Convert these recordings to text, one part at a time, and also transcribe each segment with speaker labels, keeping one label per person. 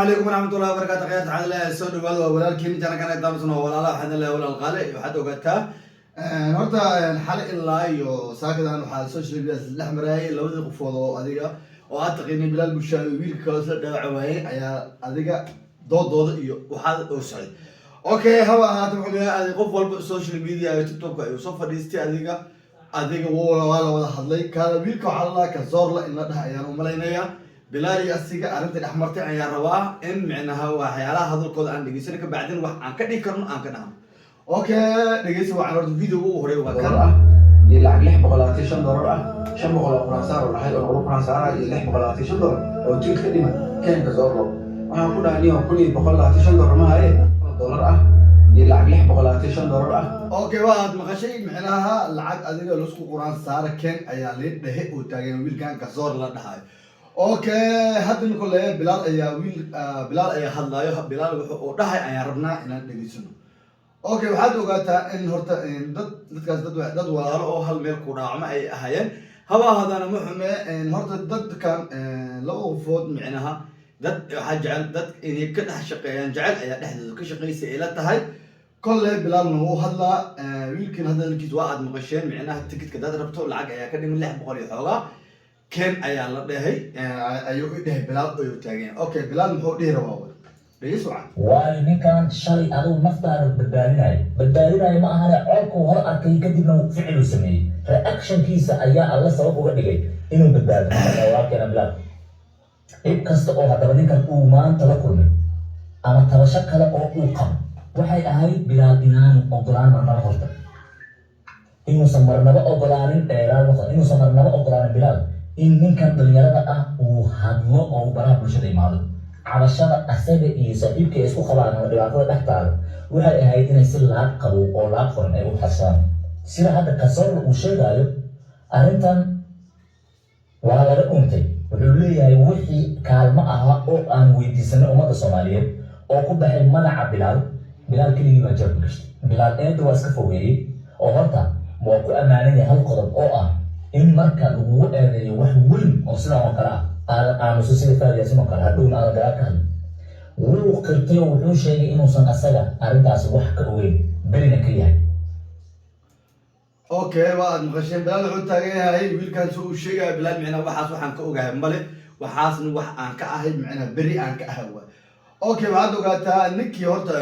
Speaker 1: عليكم ورحمة الله وبركاته. خير تعال الله سود ولا ولكن أنا كان يدرسنا ولا لا حد الله ولا القالة وحد وقتها نورتا الحلقة الله يو ساكت عن حال سوشيال ميديا الأحمر هاي لو ذي قفوضه أديكا وأعتقد إن بلال بشاوي ويل كاسر دعوة أيا أديكا ضد يو وحال أوسعي. أوكي هوا هاتم حبيبي قفول السوشيال ميديا تيك توك يوصف ديستي أديكا ولا حد كان ويل كعلى الله كزور لا إن ده أيام وملاينيا بلال أسيقا أرنت الأحمر تاعي يا روا إن معناها وحيالها هذا القول عن دقيسة بعدين وح عن كذي كرنا عن كنام. أوكي دقيسة وعن الفيديو وهري وكذا.
Speaker 2: يلعب لحم غلاتي $5 شم غلا فرنسا ولا حاجة ولا فرنسا يلعب غلاتي $5 أو تلك كلمة كان كزورلو أنا أقول عليه كل بغلاتي $5 ما هي $1 يلعب لحم غلاتي $5
Speaker 1: أوكي واحد ما شيء معناها العاد أديك لسكو قرآن صار كان أيالين ده وتاجين ويل كان كزور لا نهاي. اوكي هذا نقول بلال يا ويل بلال يا هلايو بلال ودحay ayaan rabnaa inaan dhageysano okay waxaad ogaataa in horta dadkaas dad walaalo oo hal meel ku dhaacma ay ahaayeen haba hadana ma xume horta dadkan laba qofood micnaha dad waxa jecel dad inay ka dhex shaqeeyaan jecel ayaa dhexdooda ka shaqeysay ila tahay kolle bilal uu hadlaa wiilkan hadalkiis waa aad maqasheen micnaha tikitka dad rabto lacag ayaa ka dhiman 600 iyo xoogaa كان أيام لا ده أيوه ده بلال أيوه تاجين أوكي بلال محو ده رواوي بيسوع
Speaker 3: وإن كان شلي أدو مفتار بداريناي ما هذا عقو هر أكيد كدينا فعل سمي رأكشن كيسة أيام الله سواه وقت لي إنه بداريناي واقعنا بلال إبكست أو هذا بدين كان أومان تلاقوني أما ترشك هذا أو أوقم وحي أهاي بلال إنان أقران من هذا إنه سمرنا بأقران إنه سمرنا بأقران بلال in ninkan dhalinyarada ah uu hadlo oo baraha bulshada imaado cabashada asaga iyo saaxiibka isku qabaan oo dhibaatada dhextaada waxay ahayd inay si laab qabo oo laab furan ay u xasaan sida hadda kasoo uu sheegayo arrintan waa laga dhuntay wuxuu leeyahay wixii kaalmo ah oo aan weydiisanay ummadda Soomaaliyeed oo ku baxay magaca bilaal keligii baa jabka gashay bilaal eed waa iska fogeeyay oo horta waa ku ammaanay hal qodob oo ah in marka lagu eedeeyo wax weyn oo sidaa oo kale aan soo sii faariyo sidoo kale hadhow aan garakan wuu qirtay wuxuu sheegay inuusan asaga arrintaas wax ka ogeyn berina ka yahay
Speaker 1: okay waa maqasheen bilal wuxuu taagay wiilkan soo sheegay bilal micna waxaas waxaan ka ogahay male waxaasna wax aan ka ahay micna beri aan ka ahay okay waxaad ogaataa ninkii horta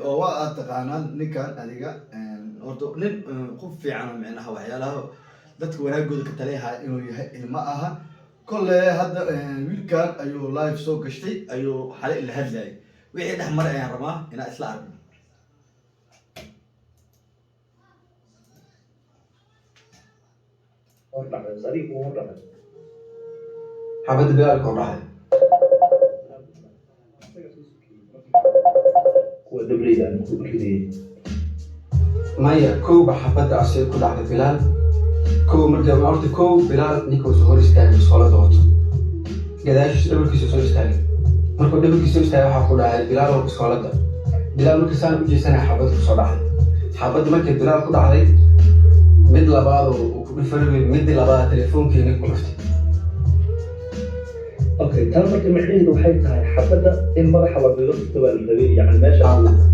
Speaker 1: oo waa taqaanaan ninkan adiga horta nin qof fiican micnaha waxyaalaha dadka wanaagooda ka taleeyahay inuu yahay ilma aha kolle hadda wiilkan ayuu live soo gashtay ayuu xalay la hadlayay wixii dhex maray ayaan rabaa inaan isla aragno
Speaker 2: حبد بلال كورحي
Speaker 4: هو دبلي يعني كذي
Speaker 2: مايا كوب حبد عصير كل على بلال كو مركب أرض كو بلال نيكو سهول استاجي صلاة دوت قداش دبل كيسو سهول استاجي مركب دبل كيسو استاجي حقول على بلال وبسكولة ده بلال مركب سنة بيجي سنة حبد بصراحة حبد مركب بلال كده عليه مد لبعض وكل فرق مد لبعض تليفون كي نيكو مفتي
Speaker 4: اوكي ترى مركب محين وحيتها حبد إن مرحبا بلغة تبع الدليل يعني ما شاء الله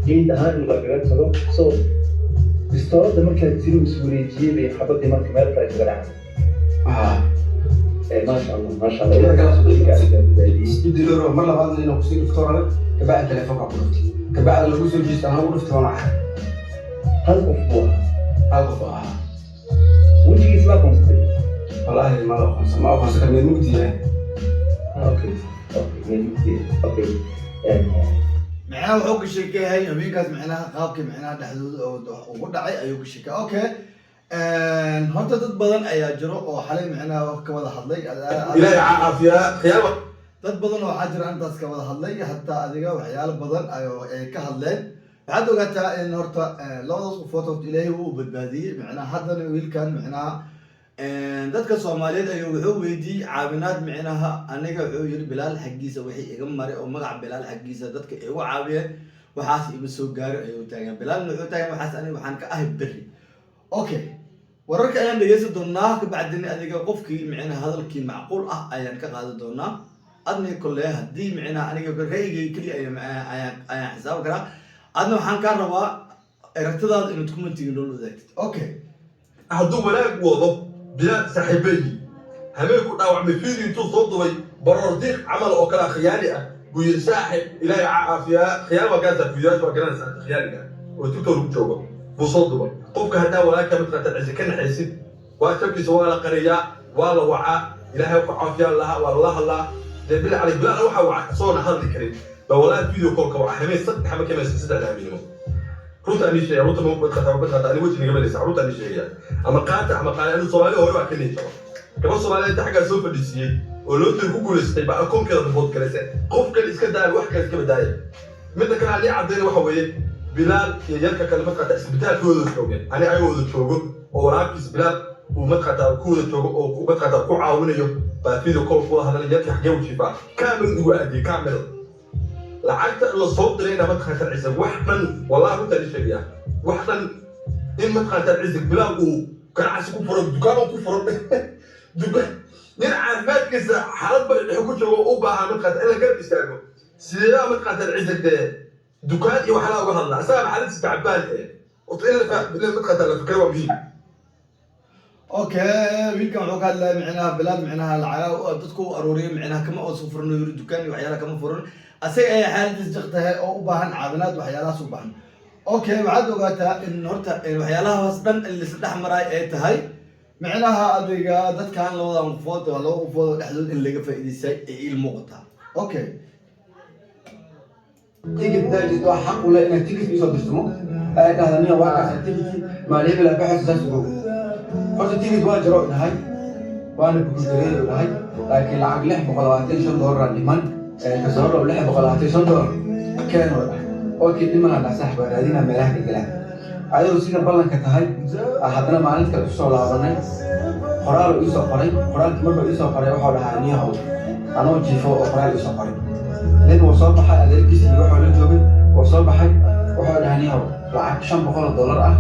Speaker 4: جيد هاي المركبات سلو استوى مركز تسيرو بسوريجي بحبة مركز ما يطلع يتبرع ما شاء الله ما شاء الله
Speaker 2: يدي له مرة بعض اللي نقصين الفطور كباع التليفون كابولتي كباع اللي بيصير جيس أنا أقول فطور معه
Speaker 4: هل أفضل وجي اسمه مستقيم
Speaker 2: والله ما له خمسة ما أخلص كم يوم كتير
Speaker 4: أوكي أوكي
Speaker 1: معناها وحوق الشركة هاي يومينكاس معناها قابك معناها دحدود أو ودعي أيوك الشركة أوكي هرتا dad badan ayaa jiro oo xalay micnaha ka wada hadlay
Speaker 2: ilaahay caafiya khiyaaba
Speaker 1: dad badan oo waxaa jira intaas ka wada hadlay hatta adiga waxyaalo badan ay ka hadleen waxaad ogaataa in horta labadaas qofood ilaahay uu badbaadiyay micnaha haddana wiilkan micnaha dadka Soomaaliyeed ayuu wuxuu weydiiyay caawinaad micnaha aniga wuxuu yiri bilaal xaqiisa wixii iga maray oo magac bilaal xaqiisa dadka ay ugu caawiyeen waxaas iba soo gaaray ayuu taagan bilaal wuxuu taagan waxaas aniga waxaan ka ahay bari okay wararka ayaan dhageysan doonaa ka bacdina adiga qofkii micnaha hadalkii macquul ah ayaan ka qaadan doonaa adna kolle haddii micnaha aniga raygay keliya ayaan xisaabi karaa adna waxaan kaa rabaa aragtidaada inaad commentiga noo wadaagtid okay
Speaker 5: hadduu wanaag wado bilaad saaxiibeyi habeenku dhaawacmay fiidii intuu soo dubay barordiiq camal oo kale khiyaali ah buu yidhi saaxib ilaahay caafiyaa khiyaal waa gaasa fiidiyaasha waa garanaysaa khiyaaliga oo tiktok lagu joogo buu soo dubay qofka haddaa walaagka mid qaata cisi ka naxaysid waa shabkiisa waa la qariyaa waa la wacaa ilaahay ku caafiyaa laha waa lala hadlaa dee bila calay bilaal waxaa waca soona hadli karin ba walaal video callka waca habeen saddex ama kamaysa saddex habeenimo runta ani sheegay runta ma badqata ani wajhi naga baleysa runta ani sheegay ama qaata ama qaali anu Soomaaliya hore waa ka leeyahay gaba Soomaaliya taxga soo fadhiisiyay oo loo tir ku guuleystay baa akoonkeeda bood galaysa qof kale iska daay wax kale iska badaay mid kale ali cadeyn waxa weeye bilaal iyo yarka kale markaa isbitaalkooda joogay ani ayagooda joogo oo walaabkiis bilaal uu markaa kooda joogo oo ku markaa ku caawinayo baa video call ku hadalay yarka xagee u jiifaa kaamil ugu aadi kaamil lacagta la soo dirayna markaa tarcisa wax dhan wallahi runta ani sheegay wax dhan in markaa tarcisa bilaal uu ganacsi ku furo dukaan ku furo dukaan nin caafimaadkiisa xaalad ba ku joogo u baahan markaa in la garab istaago sidee markaa tarcisa de dukaan iyo waxa la uga hadlaa sabab xaaladdiisa tacbaan oo in markaa la fikro waa muhiim
Speaker 1: okay wiilkan wuxuu ka hadlaya micnaha bilaad micnaha lacaga dadku u aruuriyo micnaha kama oo soo furno yiri dukaan iyo waxyaalaha kama furan asaga ay xaaladdiisa jirtahay oo u baahan caafimaad waxyaalahaas u baahan okay waxaad ogaataa in horta waxyaalahaas dhan in la saddex maray ay tahay micnaha adiga dadkan labada qofood waa laba qofood dhexdood in laga faa'iideysay ay il muuqata okay
Speaker 2: تيجي بداية تروح حق ولا إنك تيجي في صدر سمو هذا مية واحد تيجي ما ليه بلا بحث زاس جو فرصة تيجي تواجه رأينا هاي وأنا بقول تريد هاي لكن العقل لحب غلطتين شن دور الإيمان كسر ولحب غلطتين شن دور كانوا أوكي لما أنا سحب هذين ملاك الكلام عايز وسيلة بالله كتهاي أحدنا ما عندك الأسرة ولا عبرنا قرار يسوع قري قرار كمان يسوع قري وحول هانيه هو أنا وجيفه قرار يسوع قري لأن وصل بحق أدرك كيسي وحول الجوبي وصل بحق وحول هانيه هو لعك $5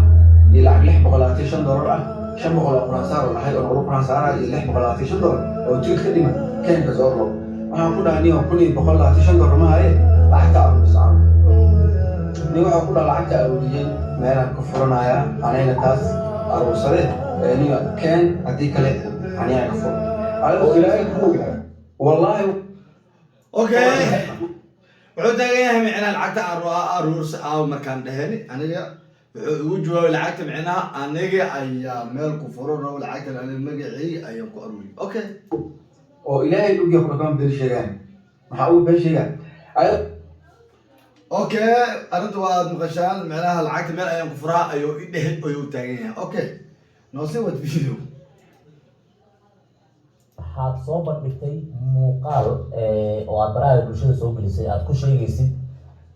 Speaker 2: يلعب لحب غلطتين $5 شم غلا فرنسا ولا حاجة أوروبا فرنسا يلحق غلا $10 أو تيجي خدمة كان كزورو أنا أقول هني وكوني بقول $10 ما هي لحتى أبو سعر نيجي أقول لحتى أوليين ما أنا كفرنا يا أنا نتاس أروسله يعني كان أديك له أنا كفر على أولئك والله
Speaker 1: okay wuxuu tagay micnaha lacagta aruurs aw markaan dhahay aniga wuxuu jawaabay lacagta micnaha aniga ayaa meel ku furan oo lacagta aniga magacii ayaan ku aruuri okay
Speaker 2: oo ilaahay u yahay qofkan bil sheegan waxa uu been sheegan
Speaker 1: okay arintu waa maqashaan micnaha lacagta meel ayaan ku furaa ayuu i dhahay ayuu taagan yahay okay noo sii wad video
Speaker 3: waxaad soo bandhigtay muuqaal oo aad baraha bulshada soo gelisay aad ku sheegaysid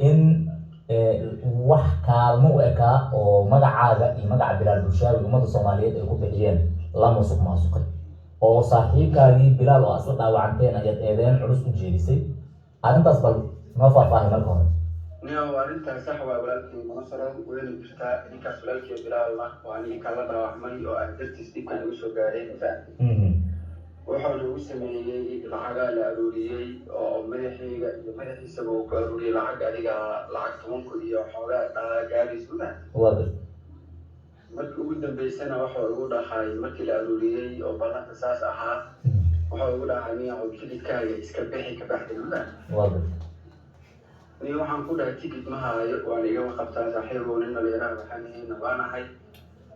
Speaker 3: in wax kaalmo u ekaa oo magacaaga iyo magaca bilaal bulshaawi ummadda Soomaaliyeed ay ku bixiyeen la musuq maasuqay oo saaxiibkaagii bilaal oo asla dhaawacanteen ayaad eedeen culus u jeedisay arrintaas bal noo faahfaahin marka hore
Speaker 2: نعم وأنت صح وأولادك منصرة وين بشتاء إنك أولادك بلا الله وأني كلا برحمني وأنت تستيقظ كان وشو قاعدين فاهم وحول وسمي العجال الأولية أو مدحي سبوا كأولية العجال لعج تمنكو دي وحولات جالس ولا
Speaker 3: واضح
Speaker 2: مركو قدام بيسنا وحول ودا حي مركو الأولية أو بنا أساس أها وحول ودا حني أو كل كاي إسكبحي كبحث ولا
Speaker 3: واضح
Speaker 2: ni waxaan ku dhahay ticket ma hayo waan iga qabtaa saaxiibo nin nabiyana waxaan nabaanahay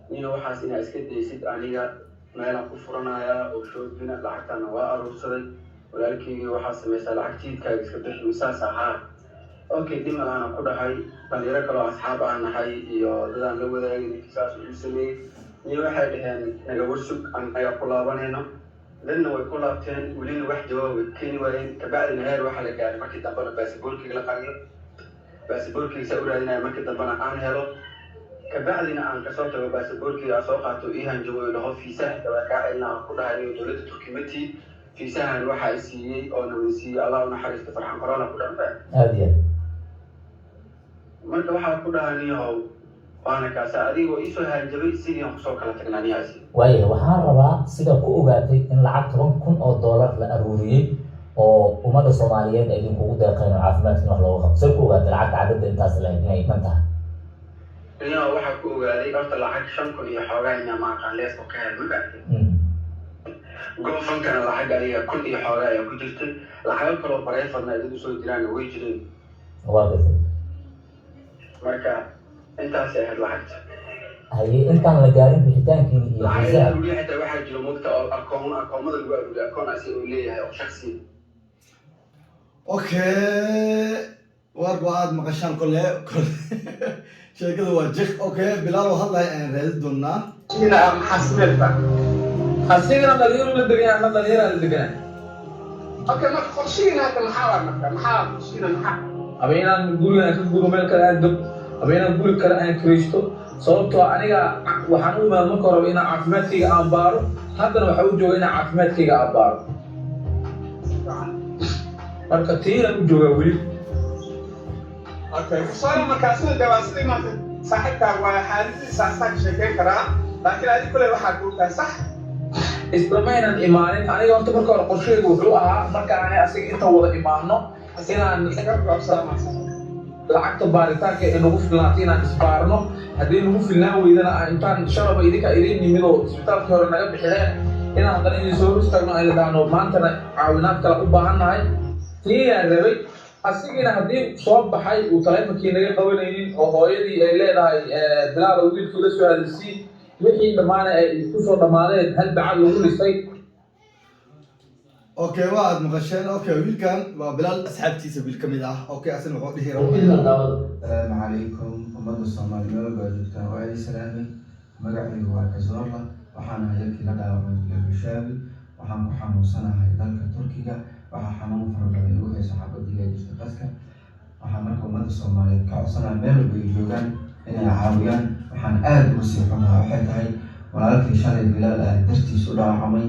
Speaker 2: nina waxaas ina iska deysid aniga meelaan ku furanaya oo shoobina lacagtana waa aruursaday walaalkayga waxaa samaysaa lacagtiidkaaga iska bixi misaas ahaa okay dimalaan ku dhahay dhalinyaro kaloo asxaab aan nahay iyo dadaan la wadaagay ninkisaas uu sameeyey ni waxay dhaheen naga warsug anaga ku laabanayno لأنه يكون لابتين ولين واحد هو كيني وين كبعد النهار واحد قال ما كنت أبغى باسبورك إلى قرية باسبورك يسأل علينا ما كنت أبغى عن هلو كبعدنا عن كسرت باسبورك أسوقته إيهان جوا له في سهل وكائنا كلها اللي دولة تركيمتي في سهل واحد سي أو نوسي الله ونحرس تفرح قرانا كلها
Speaker 3: هذه
Speaker 2: ما واحد كلها نيهو وأنا كسائري وإيشو هالجبل سيدي خصوصا كلا تكنانياسي
Speaker 3: waayo waxaan rabaa sida ku ogaatay in lacag $10,000 la aruuriyay oo ummadda Soomaaliyeed ay idinkugu deeqeen caafimaadka wax looga qabto soo koobaad lacagta cadada intaas la inay dhan tahay
Speaker 2: ina waxa ku ogaaday horta lacag 5,000 iyo xoogaa ina ma aqaan lees oo ka hel ma gaartay goofankana lacag adiga 1,000 iyo xoogaa ay ku jirtay lacag kale oo bareefadna ay soo diraan way jireen
Speaker 3: waa gartay
Speaker 2: marka intaas ay lacagta
Speaker 3: haye intaan la gaarin bixitaankiina iyo xisaab
Speaker 2: xitaa waxaa jira mugta oo akoomada lagu aruuriyo akoonasi uu leeyahay oo shakhsi
Speaker 1: okay warbaad maqashaan kole sheekada waa jik okay bilaal hadlay aan raadi doonaa
Speaker 2: ina xasmeelta
Speaker 6: asigana dhalinyaro la degan ama dhalinyaro la degan
Speaker 2: okay ma qorsheena hada maxaa qorsheena maxaa
Speaker 6: abeenan guriga ka guru meel kale aad dab abeenan guri kale aan kristo sababtoo aniga waxaan u imaan marka hore inaan caafimaadkayga aan baaro haddana waxa uu joogaa inaan caafimaadkayga aan baaro marka tiiraan u joogaa weli
Speaker 2: okay soo markaasna dawaasay ma saaxiibka waa xaaladdiisa sax sheekeen karaa laakiin adiga kale waxaa ku tahay sax
Speaker 6: isdhamaynan imaanin aniga horta marka hore qorsheygu wuxuu ahaa marka aan asiga inta wada imaano inaan lacagta baaritaanka ee nagu filnaatay inaan isbaarno haddii nagu filnaan weydana intaan shalaba idinka idin nimid oo isbitaalkii hore naga bixideen inaan haddana idin soo istaagno ay ladhaahno maantana caawinaad kale u baahannahay tiiyaan rabay asigina haddii soo baxay uu taleefonkii naga qabanaynin oo hooyadii ay leedahay bilaala wiilkii la soo hadalsii wixii dhammaana ay ku soo dhammaadeen hal bacad lagu dhisay
Speaker 1: okay waad maqasheen okay wiilkan waa bilaal asxaabtiisa wiil ka mid ah okay asina wuxuu dhihi rabaa
Speaker 7: السلام عليكم أمد الصومالية وجدت وعلي سلامي مقعد وكزورة وحنا هيك لدى بالبشاوي وحنا حموسنا هاي ذلك تركيا وحنا حمام فرد يوحي صحابة دي جيش قسكة وحنا أمد الصومالية كعصنا ميل بيجوغان إن عاويان وحنا آد وسيحنا وحيد هاي ولكن شارع بلال درتي سودا عمي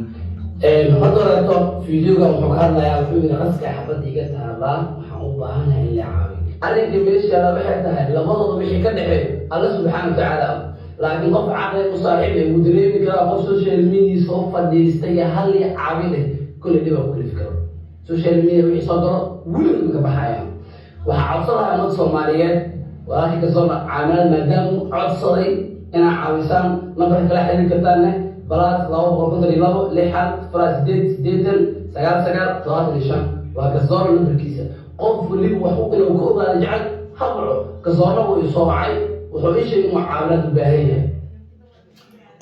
Speaker 8: hadda fiidiyoga wuxuu ka hadlayaa wuxuu yidhi qaska xabadda iga taabaa waxaan u baahanahay in la caawiyo arrinka meeshaada waxay tahay labadooda wixii ka dhexeeyo alla subxaana watacaala laakiin qof caqli u saaxiib ee uu dareemi karaa qof social media soo fadhiistay hal i caawine kulle dhib ku kalifi karo social media wixii soo galo weligood ka baxaya waxaa codsanayaa ummadda Soomaaliyeed walaalkii ka soo caawinaan maadaama codsaday inaa caawisaan nambarka kala xiriiri kartaanne بلاس لو بقول لهم لحال فراس ديتن سجال ثلاثة وكسر البركيسة قف اللي وحقوق لو كوبا رجعت حضره كسره ويصاعي وحويش المعاملات الباهية.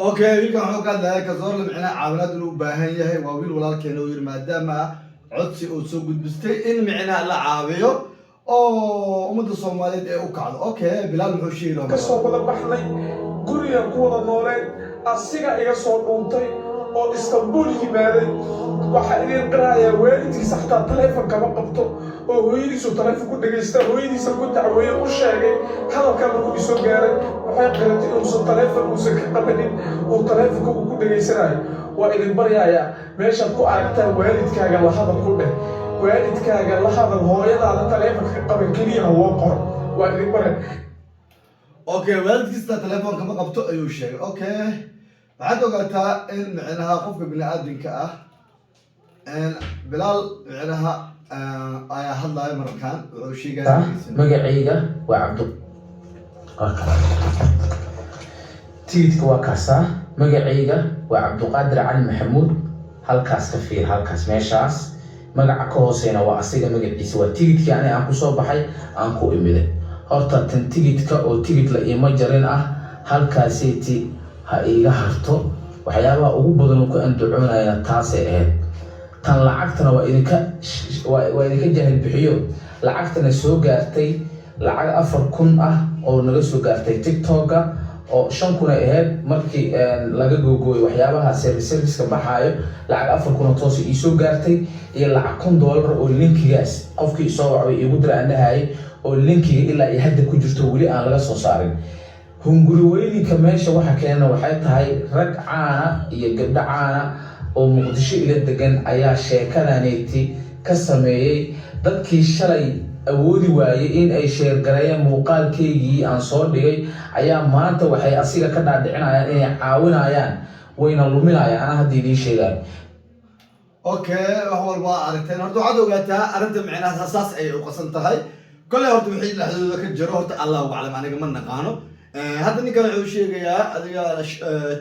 Speaker 1: اوكي ويلكم حقوق هذا كسر معنا عاملات الباهية هي وويل ولا كانوا يرمى دام عدسي وسوق بستي إن معنا لا عابيو أو أمد الصومالية أوكاد اوكي بلال محشيرة
Speaker 9: كسر كذا بحلي قرية كوضا نورين asiga iga soo dhuuntay oo Istanbul yimaaday waxa idin qiraaya waalidkiisa xataa telefoon kama qabto oo hooyadiisu telefoon ku dhageysta hooyadiisa ku dacweeyo u sheegay hadalka markuu soo gaaray waxay qiratay inuu telefoon uusan ka qabanin oo telefoonka uu ku dhageysanayo waa idin baryaaya meesha ku aragtaa waalidkaaga la hadal ku dheh waalidkaaga la hadal hooyadaada telefoonka qaban kaliya loo qoro waa idin baryaaya
Speaker 1: اوكي والدكيستا تليفون كما قبطو ايو شيء اوكي بعد وقتها ان معناها خوف بني ادم كاه ان بلال معناها ايا هلا مركان وشي قال
Speaker 3: magacayga waa cabdu tiidka waa kaasa magacayga waa cabduqaadir cali maxamuud halkaas ka fiir halkaas meeshaas magaca ka hooseena waa asiga magaciisa waa tiidkii aan ku soo baxay aan ku imiday horta tan tigidka oo tigid la iima jarin ah halkaaseeti ha iiga harto waxyaabaha ugu badan ku andacoonaya taasay ahayd tan lacagtana waa idinka jahil bixiyo lacagtana soo gaartay lacag 4,000 ah oo naga soo gaartay TikTok-ga oo 5,000 ahayd markii laga googooyo waxyaabaha service-ka baxaayo lacag 4,000 toos ii soo gaartay iyo lacag $1 oo linkigaas qofkii soo wacay igu diraanahay oo linkiga ilaa ay hadda ku jirto wali aan laga soo saarin hunguri weynka meesha waxa keenana waxay tahay rag caana iyo gabdho caana oo Muqdisho ila degan ayaa sheekadaneeti ka sameeyay dadkii shalay awoodi waayay in ay sheer gareeyaan muuqaalkeygii aan soo dhigay ayaa maanta waxay asiga ka dhaadhicinayaan inay caawinayaan wayna luminayaan ana hadda idin sheegaan
Speaker 1: اوكي هو البا ارنتين هرتو عدو قاتا ارنت معناها اساس اي وقسنتهي كل هرتو وحي لحدود كجرو هرت الله اعلم انا ما نقانو هذا نيكا wuxuu sheegayaa adiga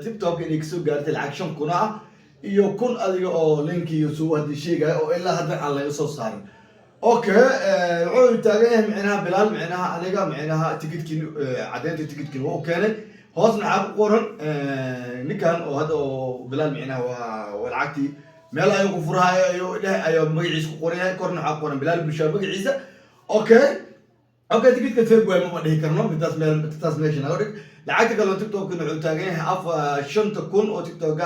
Speaker 1: TikTok inay kasoo gaartay lacag 5 kun ah iyo kun adiga oo link iyo soo hadii sheegay oo ilaa hadda aan laga soo saarin okay wuxuu taagan yahay macnaha bilaal macnaha aniga macnaha tigidkii cadeynta tigidkii oo keenay hoosna xaq qoran ninkan oo hada oo bilaal macnaha waa lacagtii meel ay ku furahay ayo magaciisa ku qoran korna xaq qoran bilaal bisha magaciisa okay اوكي تيجي كتير قوي ما بدي كرنو بتاس ماشي نقولك لعكت قالوا تيك توك إنه تاجين أف شن تكون أو تيك توك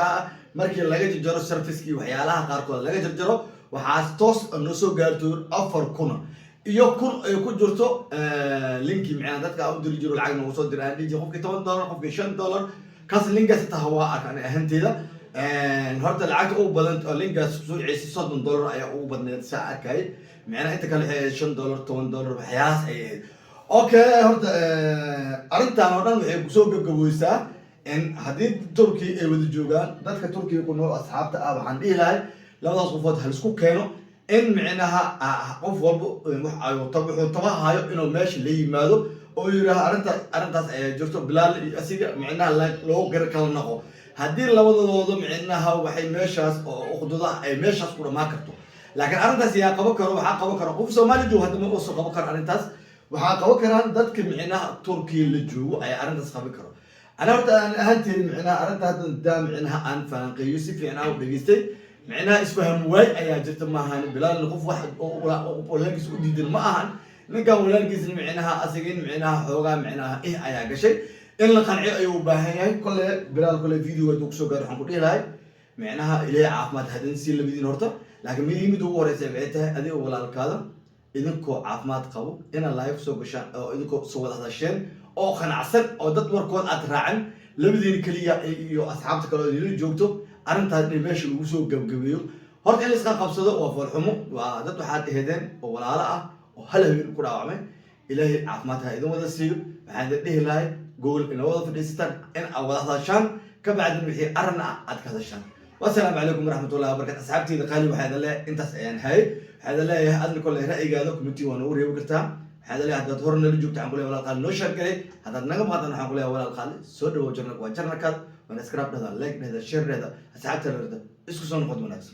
Speaker 1: مركي لقيت جرو سيرفيس كي وحيالها قاركوا لقيت جرو وحاستوس إنه سو قالتوا أفر كونا يكون جرتو لينكي معنا ده كأو دري جرو العين وصل دري عندي جي خفك $8 خفك $10 كاس لينك ستهواء كان أهنتي ده النهارده العقد أو بدن لينك سوق عيسى $7 أي أو بدن ساعة كاي معنا أنت كان $10 $8 بحياس أي أوكي هرت أنت أنا وحنا سوق جويسا إن حديد تركي ودي جوجان ذاتك تركي يكونوا أصحاب تأب عندي لاي لو نصفوت هالسكوك كانوا إن معناها قف والبو طبعا هاي إنه ماشي لي ماذا أو يراه أنت جرت بلال أسيق معناها لو غير كلام نقو هدير لو ضد معناها وحي ماشاس أخذوها أي ماشاس كله ما كرتو لكن أرنتاس يا قبكر وحق قبكر قف سومالي جو هذا ما وصل قبكر أرنتاس وحق قبكر ذاتك معناها تركي اللي جو أي أرنتاس قبكر أنا قلت أهنتي معناها أرنتاس دا معناها أنفان قيوسي في عناو بليستي معناها اسمها واي أي جت معها بلال القف واحد ولا جس وديد الماهن نقام ولا جس معناها أسجين معناها حوجا معناها إيه أي شيء إن القناعة أيوة باهي كل بلال كل فيديو دوكسو قال حنقول إيه هاي معناها إلى عافمات هذين سيل اللي بدين هرتا لكن مين يمدوا ورا سبعتها هذه ولا الكذا إنكو عافمات قو إن اللايف سو قشان أو إنكو سو هذا الشيء أو خنعسر أو دتور كون أتراعن لبدين كلية يو أصحابك كلوا يلو جوكتو أنت هذي ماشي وسو جبجبيو هرت إلى سكان قبصده وفرحمه ودتو حد هذين ولا لا وهلا هي كل عامه إلى عافماتها إذا ما تسيو بعد ده لاي قول إنه وظف الإستان إن أو هذا الشان كبعد المحي أرنا أتكذا الشان والسلام عليكم ورحمة الله وبركاته أصحابتي إذا قالوا هذا لا أنت يعني هاي هذا لا هذا كل رأي قالوا كمتي ونوري وقتها هذا لا هذا ظهرنا اللي جبت عنقولي ولا قال نشر كلي هذا نجم هذا نحقولي ولا قال سود وجرنا كذا ونسكراب هذا لايك هذا شير هذا أصحابتي هذا إسكسون خدمة نفسه